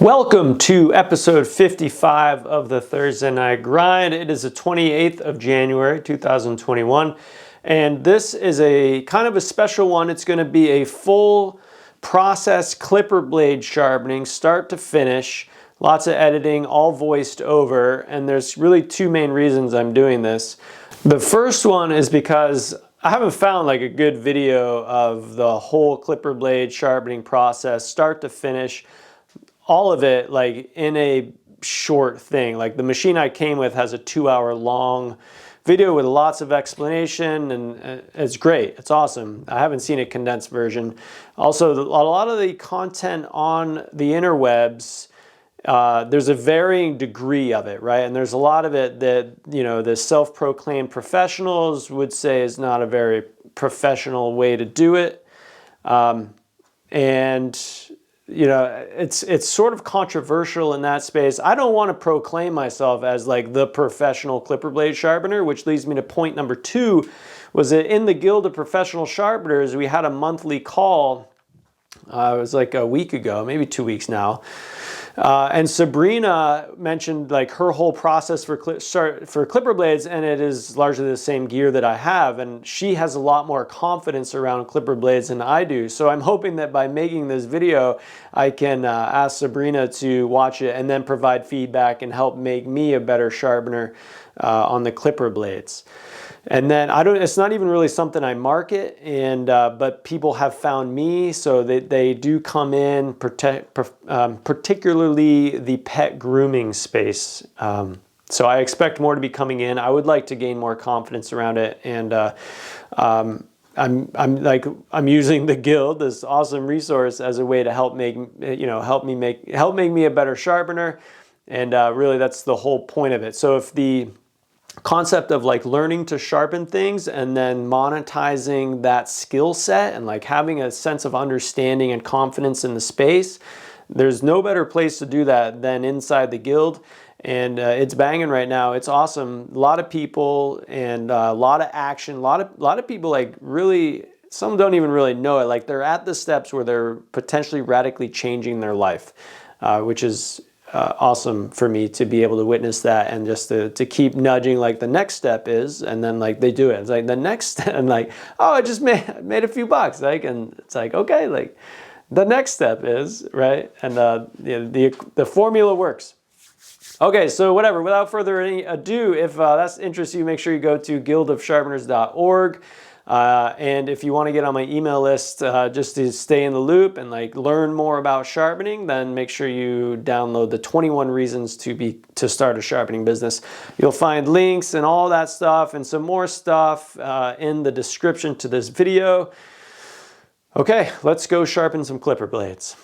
Welcome to episode 55 of the Thursday Night Grind. It is the 28th of January 2021, and this is a kind of a special one. It's going to be a full process clipper blade sharpening, start to finish, lots of editing, all voiced over, and there's really two main reasons I'm doing this. The first one is because I haven't found like a good video of the whole clipper blade sharpening process, start to finish, all of it like in a short thing. Like the machine I came with has a 2-hour long video with lots of explanation, and it's great. It's awesome. I haven't seen a condensed version. Also, a lot of the content on the interwebs, there's a varying degree of it, right? And there's a lot of it that, you know, the self-proclaimed professionals would say is not a very professional way to do it. And you know, it's sort of controversial in that space. I don't want to proclaim myself as like the professional clipper blade sharpener, which leads me to point number two, was that in the Guild of Professional Sharpeners, we had a monthly call. It was like a week ago, maybe 2 weeks now. And Sabrina mentioned like her whole process for clipper blades, and it is largely the same gear that I have, and she has a lot more confidence around clipper blades than I do. So I'm hoping that by making this video, I can ask Sabrina to watch it and then provide feedback and help make me a better sharpener on the clipper blades. And then it's not even really something I market, and but people have found me, so they do come in, particularly the pet grooming space. So I expect more to be coming in. I would like to gain more confidence around it, and I'm using the Guild, this awesome resource, as a way to help make me a better sharpener, and really that's the whole point of it. So if the concept of like learning to sharpen things and then monetizing that skill set and like having a sense of understanding and confidence in the space, there's no better place to do that than inside the Guild. And it's banging right now. It's awesome. A lot of people and a lot of action. A lot of people like really, some don't even really know it. Like they're at the steps where they're potentially radically changing their life, which is awesome for me to be able to witness that, and just to keep nudging like the next step is, and then like they do it. It's like the next step, and like, oh, I just made a few bucks, like, and it's like, okay, like the next step is, right? And the formula works. Okay, so whatever, without further ado, if that interests you, make sure you go to guildofsharpeners.org. And if you want to get on my email list just to stay in the loop and like learn more about sharpening, then make sure you download the 21 reasons to start a sharpening business. You'll find links and all that stuff and some more stuff in the description to this video. Okay, let's go sharpen some clipper blades.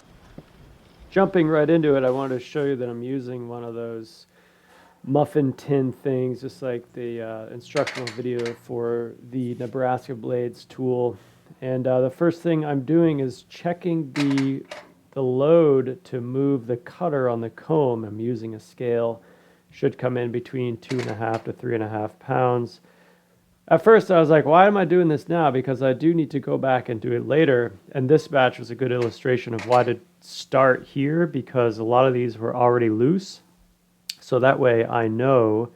Jumping right into it, I wanted to show you that I'm using one of those muffin tin things, just like the instructional video for the Nebraska Blades tool. And the first thing I'm doing is checking the load to move the cutter on the comb. I'm using a scale. Should come in between 2.5 to 3.5 pounds. At first I was like, why am I doing this now? Because I do need to go back and do it later. And this batch was a good illustration of why to start here, because a lot of these were already loose. So that way I know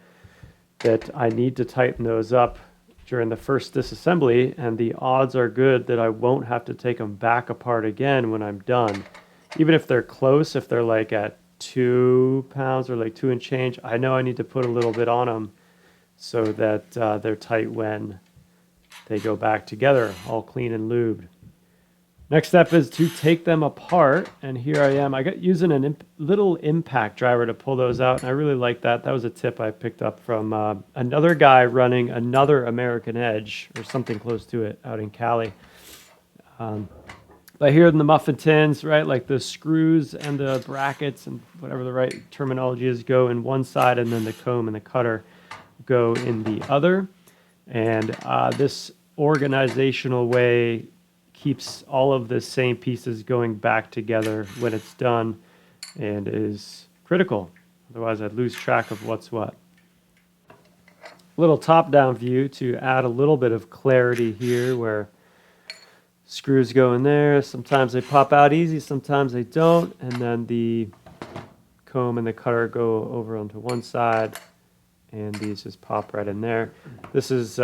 that I need to tighten those up during the first disassembly, and the odds are good that I won't have to take them back apart again when I'm done. Even if they're close, if they're like at 2 pounds or like 2 and change, I know I need to put a little bit on them so that they're tight when they go back together, all clean and lubed. Next step is to take them apart, and here I am. I got using a little impact driver to pull those out, and I really like that. That was a tip I picked up from another guy running another American Edge, or something close to it, out in Cali. But here in the muffin tins, right, like the screws and the brackets and whatever the right terminology is go in one side, and then the comb and the cutter go in the other. And this organizational way keeps all of the same pieces going back together when it's done, and is critical. Otherwise I'd lose track of what's what. Little top-down view to add a little bit of clarity here, where screws go in there. Sometimes they pop out easy, sometimes they don't. And then the comb and the cutter go over onto one side, and these just pop right in there. This is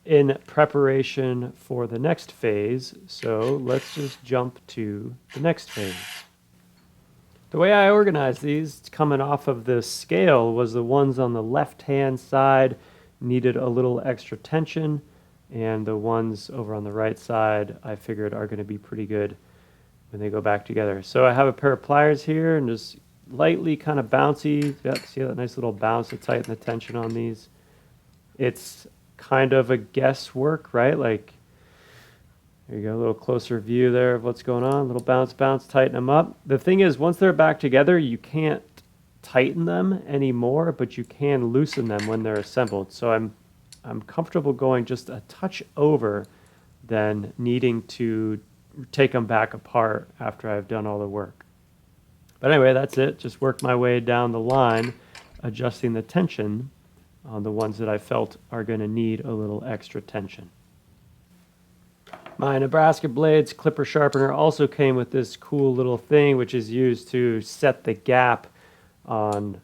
in preparation for the next phase, so let's just jump to the next phase. The way I organized these, coming off of the scale, was the ones on the left-hand side needed a little extra tension, and the ones over on the right side I figured are going to be pretty good when they go back together. So I have a pair of pliers here and just lightly kind of bouncy. Yep, see that nice little bounce to tighten the tension on these. It's kind of a guesswork, right? Like, there you go, a little closer view there of what's going on. A little bounce, bounce, tighten them up. The thing is, once they're back together, you can't tighten them anymore, but you can loosen them when they're assembled. So I'm comfortable going just a touch over than needing to take them back apart after I've done all the work. But anyway, that's it. Just work my way down the line, adjusting the tension on the ones that I felt are going to need a little extra tension. My Nebraska Blades clipper sharpener also came with this cool little thing which is used to set the gap on,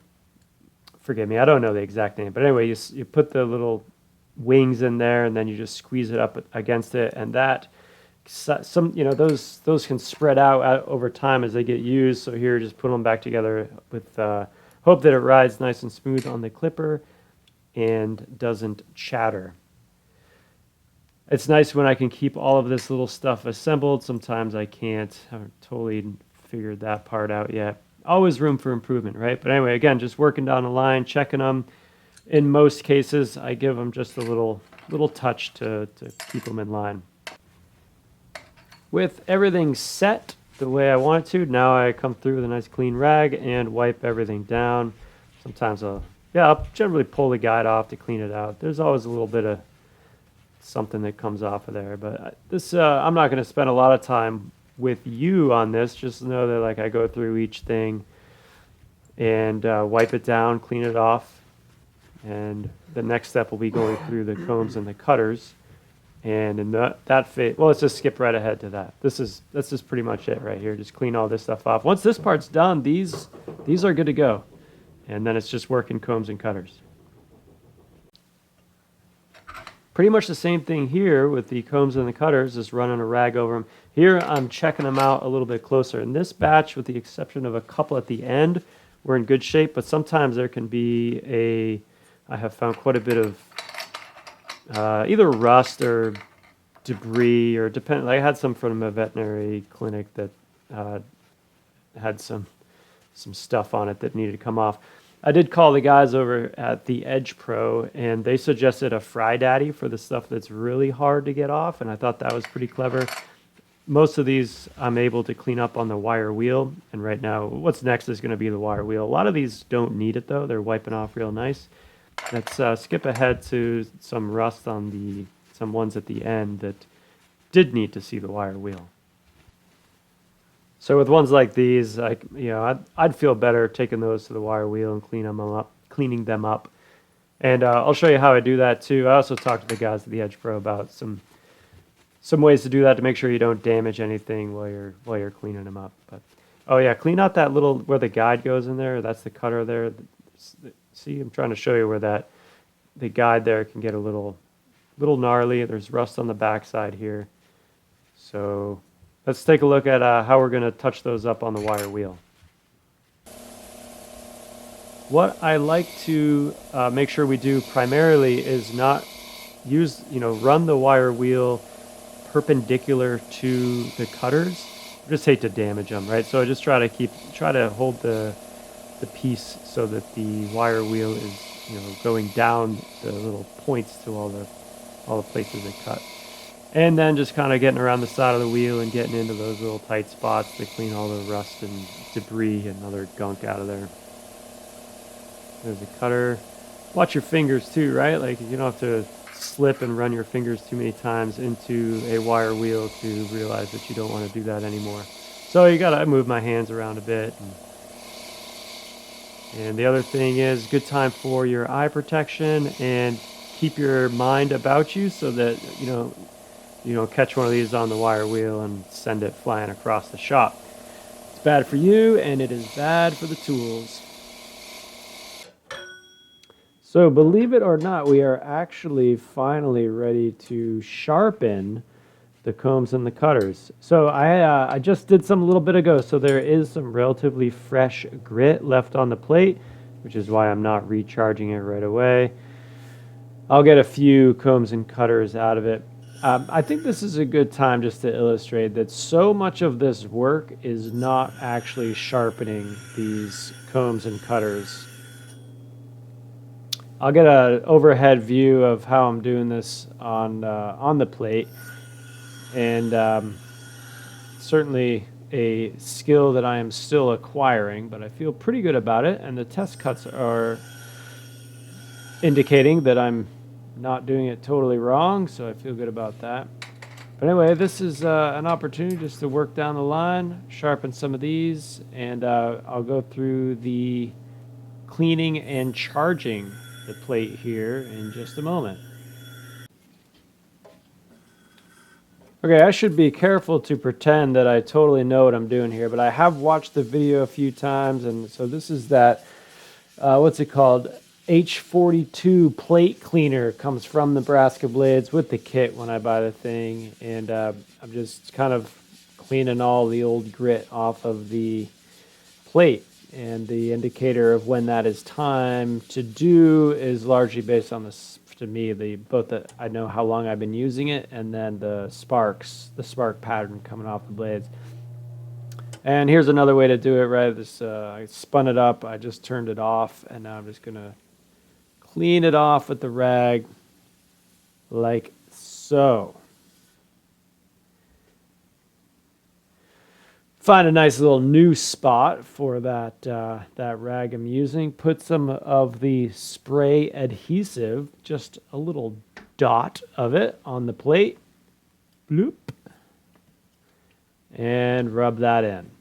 forgive me, I don't know the exact name, but anyway, you put the little wings in there and then you just squeeze it up against it, and that those can spread out over time as they get used. So here, just put them back together with hope that it rides nice and smooth on the clipper and doesn't chatter. It's nice when I can keep all of this little stuff assembled. Sometimes I can't. I haven't totally figured that part out yet. Always room for improvement, right? But anyway, again, just working down the line, checking them. In most cases, I give them just a little touch to keep them in line. With everything set the way I want it to, now I come through with a nice clean rag and wipe everything down. Sometimes I'll generally pull the guide off to clean it out. There's always a little bit of something that comes off of there, but this I'm not going to spend a lot of time with you on this. Just know that like I go through each thing and wipe it down, clean it off, and the next step will be going through the combs and the cutters. And in that phase, well, let's just skip right ahead to that. That's just pretty much it right here. Just clean all this stuff off. Once this part's done, these are good to go. And then it's just working combs and cutters. Pretty much the same thing here with the combs and the cutters, just running a rag over them. Here I'm checking them out a little bit closer. In this batch, with the exception of a couple at the end, we're in good shape, but sometimes there can be I have found quite a bit of either rust or debris, or I had some from a veterinary clinic that had some stuff on it that needed to come off. I did call the guys over at the Edge Pro, and they suggested a Fry Daddy for the stuff that's really hard to get off, and I thought that was pretty clever. Most of these I'm able to clean up on the wire wheel, and right now what's next is going to be the wire wheel. A lot of these don't need it though. They're wiping off real nice. Let's skip ahead to some rust on some ones at the end that did need to see the wire wheel. So with ones like these, I'd feel better taking those to the wire wheel and cleaning them up. And I'll show you how I do that too. I also talked to the guys at the Edge Pro about some ways to do that to make sure you don't damage anything while you're cleaning them up. But oh yeah, clean out that little where the guide goes in there. That's the cutter there. See, I'm trying to show you where the guide there can get a little gnarly. There's rust on the backside here. So let's take a look at how we're going to touch those up on the wire wheel. What I like to make sure we do primarily is not run the wire wheel perpendicular to the cutters. I just hate to damage them, right? So I just try to hold the piece so that the wire wheel is going down the little points to all the places it cut, and then just kind of getting around the side of the wheel and getting into those little tight spots to clean all the rust and debris and other gunk out of there. There's a cutter. Watch your fingers too, right? Like you don't have to slip and run your fingers too many times into a wire wheel to realize that you don't want to do that anymore. So you gotta move my hands around a bit. And the other thing is, good time for your eye protection, and keep your mind about you so that you don't catch one of these on the wire wheel and send it flying across the shop. It's bad for you, and it is bad for the tools. So believe it or not, we are actually finally ready to sharpen the combs and the cutters. So I just did some a little bit ago, so there is some relatively fresh grit left on the plate, which is why I'm not recharging it right away. I'll get a few combs and cutters out of it. I think this is a good time just to illustrate that so much of this work is not actually sharpening these combs and cutters. I'll get an overhead view of how I'm doing this on the plate, and certainly a skill that I am still acquiring, but I feel pretty good about it, and the test cuts are indicating that I'm not doing it totally wrong, so I feel good about that. But anyway, this is an opportunity just to work down the line, sharpen some of these, and I'll go through the cleaning and charging the plate here in just a moment. Okay, I should be careful to pretend that I totally know what I'm doing here, but I have watched the video a few times, and so this is that, what's it called? H42 plate cleaner. Comes from Nebraska Blades with the kit when I buy the thing, and I'm just kind of cleaning all the old grit off of the plate. And the indicator of when that is time to do is largely based on this, to me, both that I know how long I've been using it, and then the spark pattern coming off the blades. And here's another way to do it, right? This I spun it up, I just turned it off, and now I'm just gonna clean it off with the rag like so. Find a nice little new spot for that rag I'm using. Put some of the spray adhesive, just a little dot of it on the plate. Bloop. And rub that in.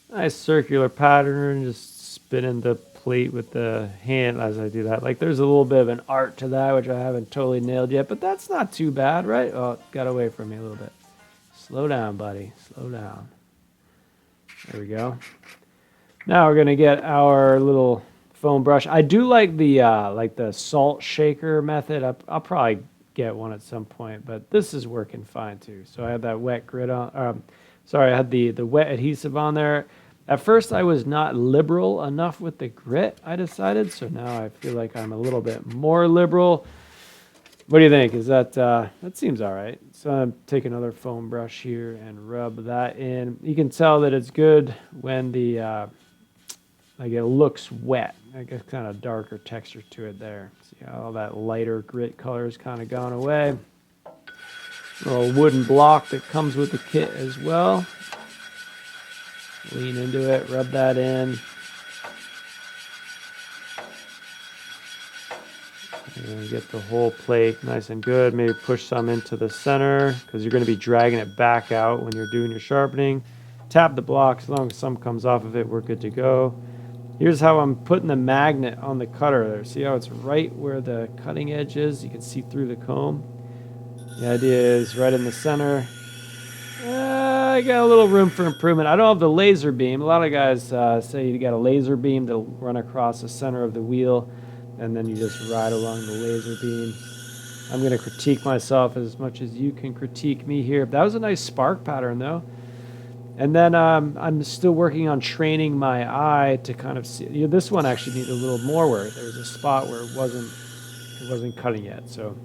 Nice circular pattern, just spinning the plate with the hand as I do that. Like there's a little bit of an art to that, which I haven't totally nailed yet, but that's not too bad, right? Oh, it got away from me a little bit. Slow down, buddy. Slow down. There we go. Now we're gonna get our little foam brush. I do like the salt shaker method. I'll probably get one at some point, but this is working fine too. So I had that wet grit on. I had the wet adhesive on there. At first, I was not liberal enough with the grit, I decided. So now I feel like I'm a little bit more liberal. What do you think? Is that seems all right. So I'm taking another foam brush here and rub that in. You can tell that it's good when the like it looks wet. I guess kind of darker texture to it there. See how all that lighter grit color has kind of gone away. Little wooden block that comes with the kit as well. Lean into it, rub that in. And get the whole plate nice and good. Maybe push some into the center because you're going to be dragging it back out when you're doing your sharpening. Tap the block. As long as some comes off of it, we're good to go. Here's how I'm putting the magnet on the cutter there. See how it's right where the cutting edge is? You can see through the comb. The idea is right in the center. I got a little room for improvement. I don't have the laser beam. A lot of guys say you got a laser beam to run across the center of the wheel, and then you just ride along the laser beam. I'm going to critique myself as much as you can critique me here. That was a nice spark pattern, though. And then I'm still working on training my eye to kind of see. This one actually needed a little more work. There was a spot where it wasn't cutting yet. So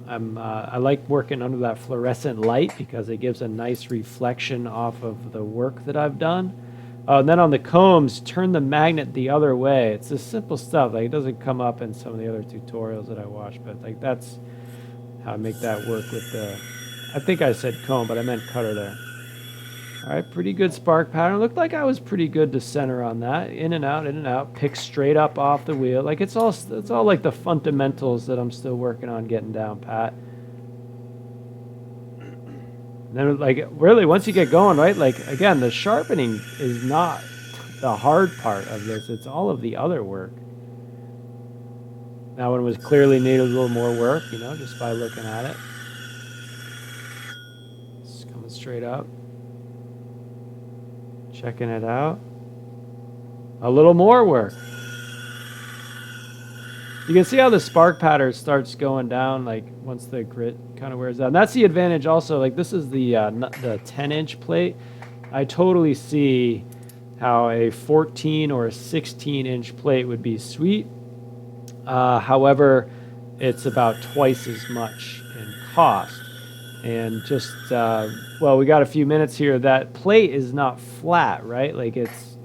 I like working under that fluorescent light because it gives a nice reflection off of the work that I've done. And then on the combs, turn the magnet the other way. It's just simple stuff. Like it doesn't come up in some of the other tutorials that I watch, but like that's how I make that work with the. I think I said comb, but I meant cutter there. All right, pretty good spark pattern. Looked like I was pretty good to center on that. In and out. Pick straight up off the wheel. Like it's all like the fundamentals that I'm still working on getting down pat. And then like really once you get going, right? Like again, the sharpening is not the hard part of this. It's all of the other work. That one was clearly needed a little more work, just by looking at it. It's coming straight up. Checking it out. A little more work. You can see how the spark pattern starts going down, like once the grit kind of wears out. And that's the advantage also. Like this is the 10-inch plate. I totally see how a 14 or a 16-inch plate would be sweet. However, it's about twice as much in cost. And just, well, we got a few minutes here. That plate is not flat, right? Like it's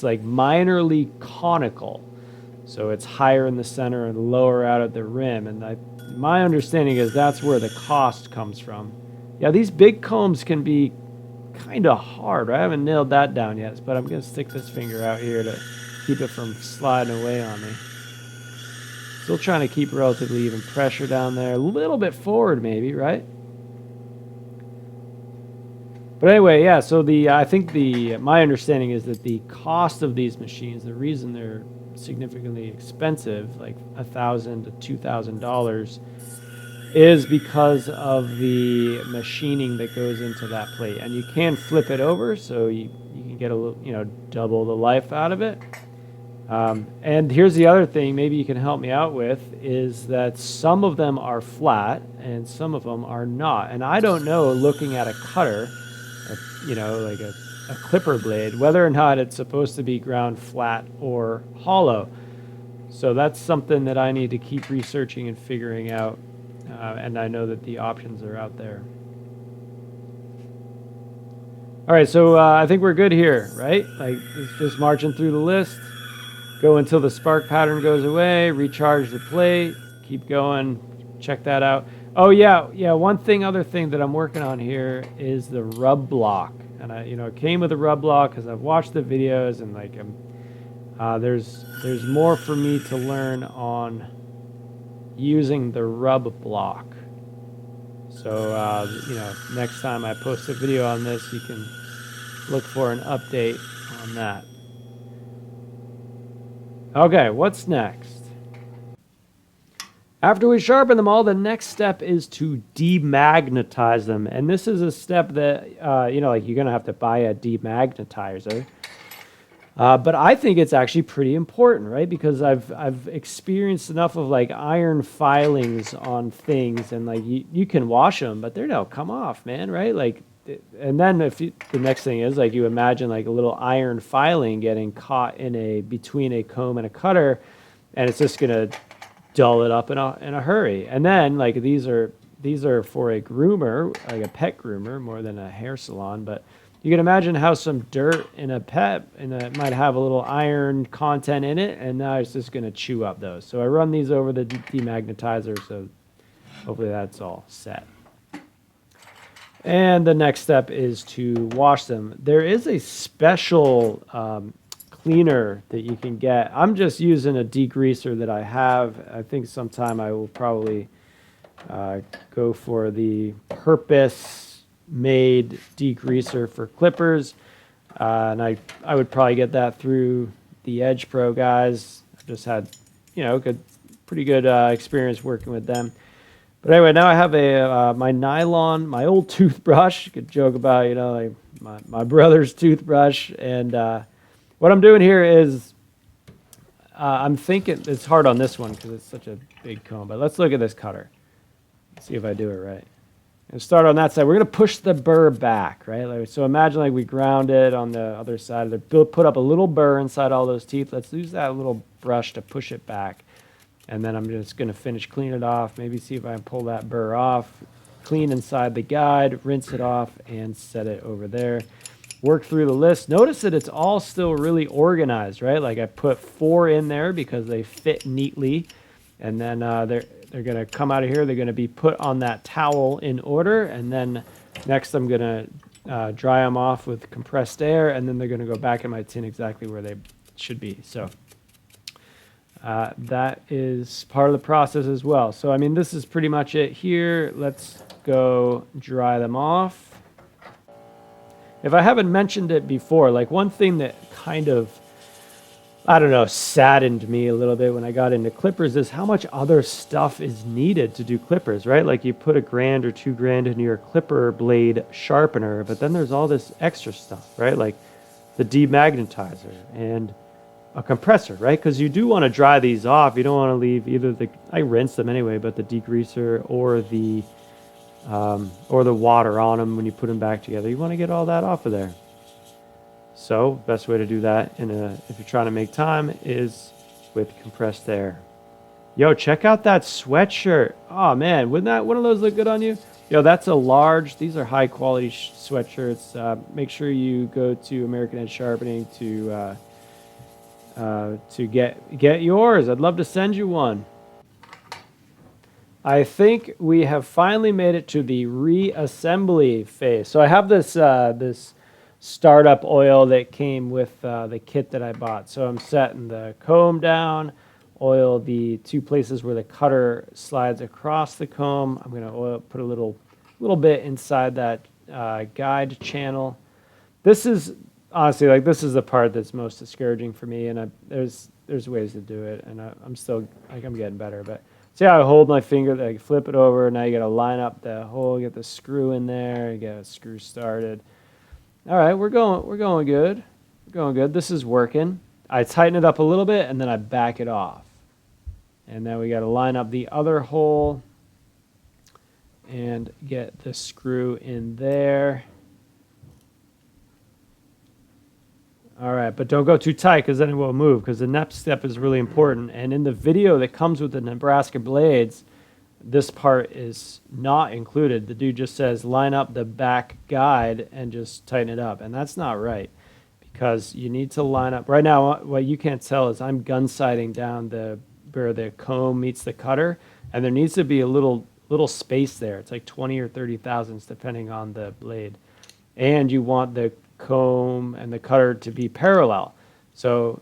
like minorly conical. So it's higher in the center and lower out at the rim. And my understanding is that's where the cost comes from. Yeah, these big combs can be kind of hard. I haven't nailed that down yet, but I'm going to stick this finger out here to keep it from sliding away on me. Still trying to keep relatively even pressure down there. A little bit forward maybe, right? But anyway, yeah, so I think my understanding is that the cost of these machines, the reason they're significantly expensive, like $1,000 to $2,000, is because of the machining that goes into that plate. And you can flip it over, so you can get a little, double the life out of it. And here's the other thing maybe you can help me out with, is that some of them are flat and some of them are not. And I don't know, looking at a cutter, like a clipper blade, whether or not it's supposed to be ground flat or hollow. So that's something that I need to keep researching and figuring out. And I know that the options are out there. All right, so I think we're good here, right? Like it's just marching through the list. Go until the spark pattern goes away, recharge the plate, keep going, check that out. Oh yeah, other thing that I'm working on here is the rub block. And it came with a rub block because I've watched the videos and like there's more for me to learn on using the rub block. So next time I post a video on this, you can look for an update on that. Okay, what's next? After we sharpen them all, the next step is to demagnetize them. And this is a step that, like you're going to have to buy a demagnetizer. But I think it's actually pretty important, right? Because I've experienced enough of like iron filings on things, and like you can wash them, but they don't come off, man, right? Like, and then the next thing is like you imagine like a little iron filing getting caught between a comb and a cutter, and it's just gonna dull it up in a hurry. And then like these are for a groomer, like a pet groomer, more than a hair salon. But you can imagine how some dirt in a pet, and it might have a little iron content in it, and now it's just gonna chew up those. So I run these over the demagnetizer, so hopefully that's all set. And the next step is to wash them. There is a special cleaner that you can get. I'm just using a degreaser that I have. I think sometime I will probably go for the purpose-made degreaser for clippers. And I would probably get that through the Edge Pro guys. I've just had, pretty good experience working with them. But anyway, now I have my old toothbrush. You could joke about, like my brother's toothbrush. And what I'm doing here is I'm thinking, it's hard on this one because it's such a big comb, but let's look at this cutter. See if I do it right. And start on that side. We're going to push the burr back, right? So imagine like we ground it on the other side. Put up a little burr inside all those teeth. Let's use that little brush to push it back. And then I'm just going to finish clean it off, maybe see if I can pull that burr off, clean inside the guide, rinse it off, and set it over there. Work through the list. Notice that it's all still really organized, right? Like I put 4 in there because they fit neatly. And then they're going to come out of here. They're going to be put on that towel in order. And then next I'm going to dry them off with compressed air. And then they're going to go back in my tin exactly where they should be. So that is part of the process as well. So, I mean, this is pretty much it here. Let's go dry them off. If I haven't mentioned it before, like one thing that kind of I don't know, saddened me a little bit when I got into clippers is how much other stuff is needed to do clippers, right? Like you put $1,000 or $2,000 into your clipper blade sharpener, but then there's all this extra stuff, right? Like the demagnetizer and a compressor, right? Because you do want to dry these off. You don't want to leave either I rinse them anyway, but the degreaser or the water on them when you put them back together. You want to get all that off of there. So best way to do that if you're trying to make time is with compressed air. Yo, check out that sweatshirt. Oh man, wouldn't one of those look good on you? Yo, that's a large. These are high quality sweatshirts. Make sure you go to American Edge Sharpening to get yours. I'd love to send you one. I think we have finally made it to the reassembly phase. So I have this this startup oil that came with the kit that I bought. So I'm setting the comb down, oil the 2 places where the cutter slides across the comb. I'm going to put a little bit inside that guide channel. This is honestly, like, this is the part that's most discouraging for me, and there's ways to do it, and I'm still, like, I'm getting better. But see how I hold my finger, like, flip it over, now you got to line up the hole, get the screw in there, get a screw started. All right, we're going good. We're going good. This is working. I tighten it up a little bit, and then I back it off. And then we got to line up the other hole and get the screw in there. All right, but don't go too tight because then it will move, because the next step is really important. And in the video that comes with the Nebraska blades, this part is not included. The dude just says line up the back guide and just tighten it up. And that's not right, because you need to line up. Right now, what you can't tell is I'm gun sighting down where the comb meets the cutter, and there needs to be a little space there. It's like 20 or 30 thousandths depending on the blade. And you want the comb and the cutter to be parallel. So,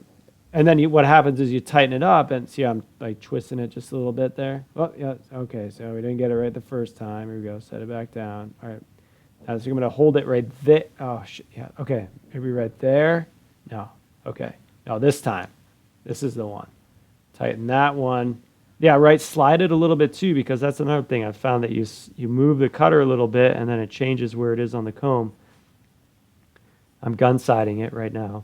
and then what happens is you tighten it up, and see I'm like twisting it just a little bit there. Oh, yeah, okay, so we didn't get it right the first time. Here we go, set it back down. All right, now, so I'm gonna hold it right there. Oh, shit, yeah, okay, maybe right there. No, okay, no, this time. This is the one. Tighten that one. Yeah, right, slide it a little bit too, because that's another thing. I've found that you move the cutter a little bit, and then it changes where it is on the comb. I'm gun sighting it right now.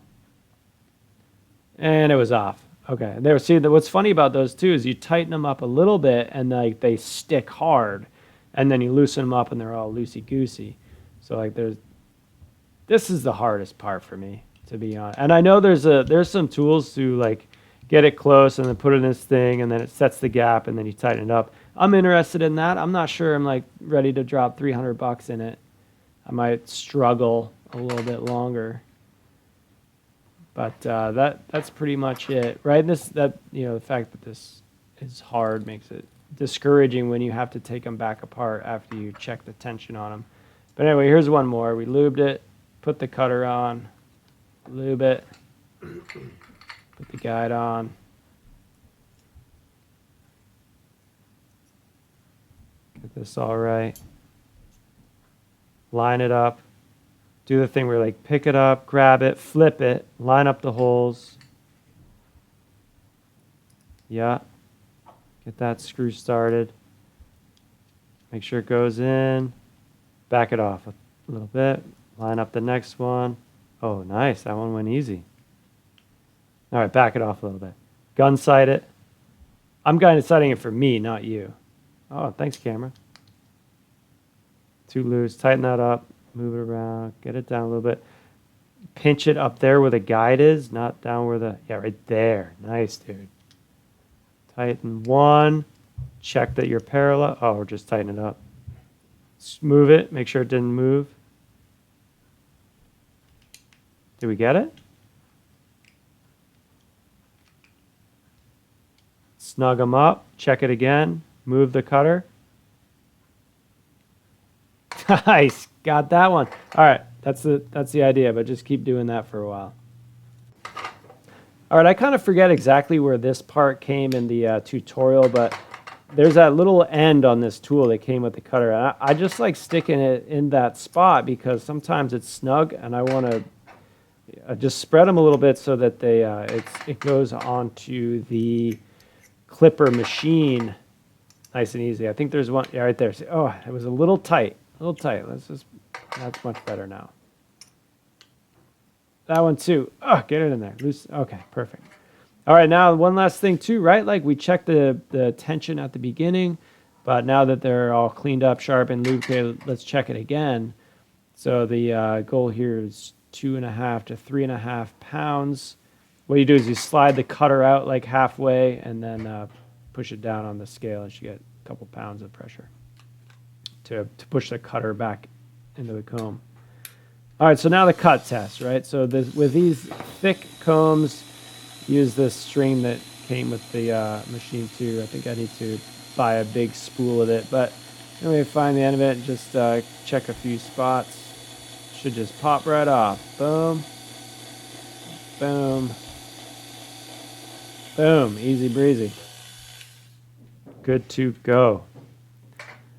And it was off. Okay. There. See, what's funny about those too is you tighten them up a little bit, and like they stick hard, and then you loosen them up, and they're all loosey goosey. So like this is the hardest part for me, to be honest. And I know there's some tools to like get it close and then put it in this thing, and then it sets the gap, and then you tighten it up. I'm interested in that. I'm not sure I'm like ready to drop $300 in it. I might struggle a little bit longer. But that's pretty much it, right? The fact that this is hard makes it discouraging when you have to take them back apart after you check the tension on them. But anyway, here's one more. We lubed it, put the cutter on, lube it, put the guide on. Get this all right. Line it up. Do the thing where like pick it up, grab it, flip it, line up the holes. Yeah. Get that screw started. Make sure it goes in. Back it off a little bit. Line up the next one. Oh, nice. That one went easy. All right, back it off a little bit. Gun sight it. I'm gun sighting it for me, not you. Oh, thanks, camera. Too loose. Tighten that up. Move it around, get it down a little bit. Pinch it up there where the guide is, not down where yeah, right there. Nice, dude. Tighten one. Check that you're parallel. Oh, we're just tightening it up. Move it, make sure it didn't move. Did we get it? Snug them up, check it again, move the cutter. Nice. Got that one. All right, that's the idea, but just keep doing that for a while. All right, I kind of forget exactly where this part came in the tutorial, but there's that little end on this tool that came with the cutter. And I just like sticking it in that spot because sometimes it's snug, and I want to, just spread them a little bit so that they it goes onto the clipper machine nice and easy. I think there's one, yeah, right there. See, oh, it was a little tight, that's much better now. That one too. Oh, get it in there. Loose. Okay, perfect. All right, now one last thing too, right? Like we checked the tension at the beginning, but now that they're all cleaned up, sharpened, lubricated, let's check it again. So the goal here is 2.5 to 3.5 pounds. What you do is you slide the cutter out like halfway and then push it down on the scale, and you get a couple pounds of pressure to push the cutter back into the comb. All right, so now the cut test, right? So with these thick combs, use this string that came with the machine too. I think I need to buy a big spool of it, but anyway, find the end of it and just check a few spots. Should just pop right off. Boom, boom, boom, easy breezy. Good to go.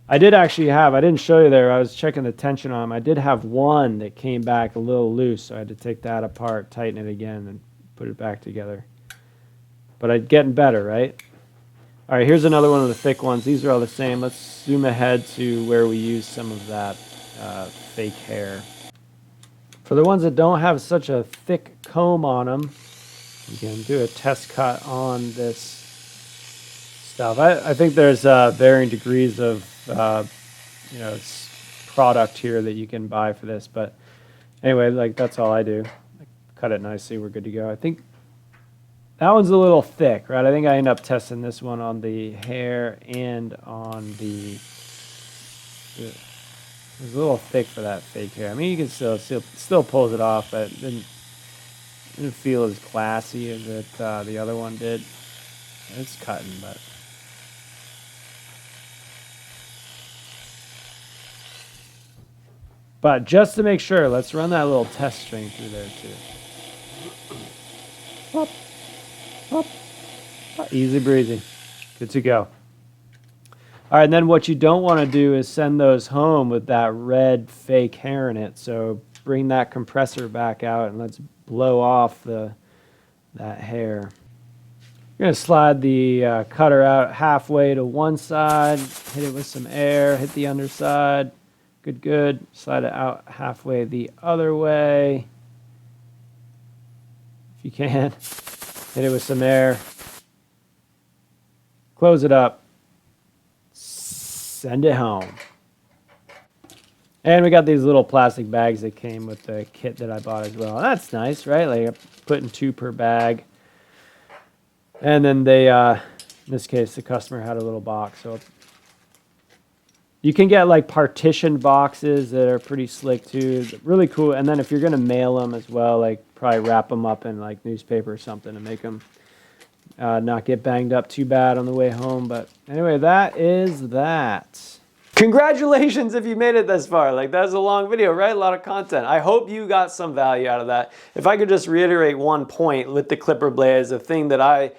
I did actually have, I didn't show you there, I was checking the tension on them. I did have one that came back a little loose, so I had to take that apart, tighten it again, and put it back together. But I'm getting better, right? All right, here's another one of the thick ones. These are all the same. Let's zoom ahead to where we use some of that fake hair. For the ones that don't have such a thick comb on them, you can do a test cut on this stuff. I think there's varying degrees of product here that you can buy for this, but anyway, like that's all I do. Cut it nicely, we're good to go. I think that one's a little thick, right? I think I end up testing this one on the hair and on the. It's a little thick for that fake hair. I mean, you can still pulls it off, but it didn't feel as classy as the other one did. It's cutting, but. But just to make sure, let's run that little test string through there too. Pop, pop, pop. Easy breezy. Good to go. All right, and then what you don't want to do is send those home with that red fake hair in it. So bring that compressor back out and let's blow off that hair. You're going to slide the cutter out halfway to one side, hit it with some air, hit the underside. Good, good. Slide it out halfway the other way. If you can, hit it with some air. Close it up. Send it home. And we got these little plastic bags that came with the kit that I bought as well. That's nice, right? Like I'm putting 2 per bag. And then they, in this case, the customer had a little box. So you can get like partitioned boxes that are pretty slick too. Really cool. And then if you're going to mail them as well, like probably wrap them up in like newspaper or something to make them not get banged up too bad on the way home. But anyway, that is that. Congratulations if you made it this far. Like, that was a long video, right? A lot of content. I hope you got some value out of that. If I could just reiterate one point with the clipper blades, a thing that I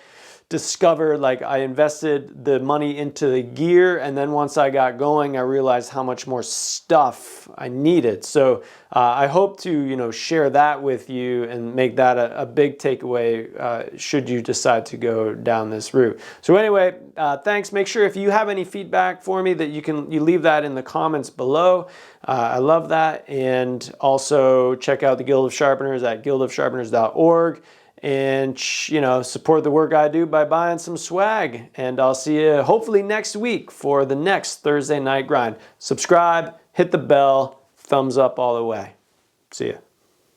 discovered, like I invested the money into the gear, and then once I got going, I realized how much more stuff I needed. So I hope to, share that with you and make that a big takeaway should you decide to go down this route. So anyway, thanks. Make sure if you have any feedback for me that you leave that in the comments below. I love that. And also check out the Guild of Sharpeners at guildofsharpeners.org. And, support the work I do by buying some swag. And I'll see you hopefully next week for the next Thursday night grind. Subscribe, hit the bell, thumbs up all the way. See ya.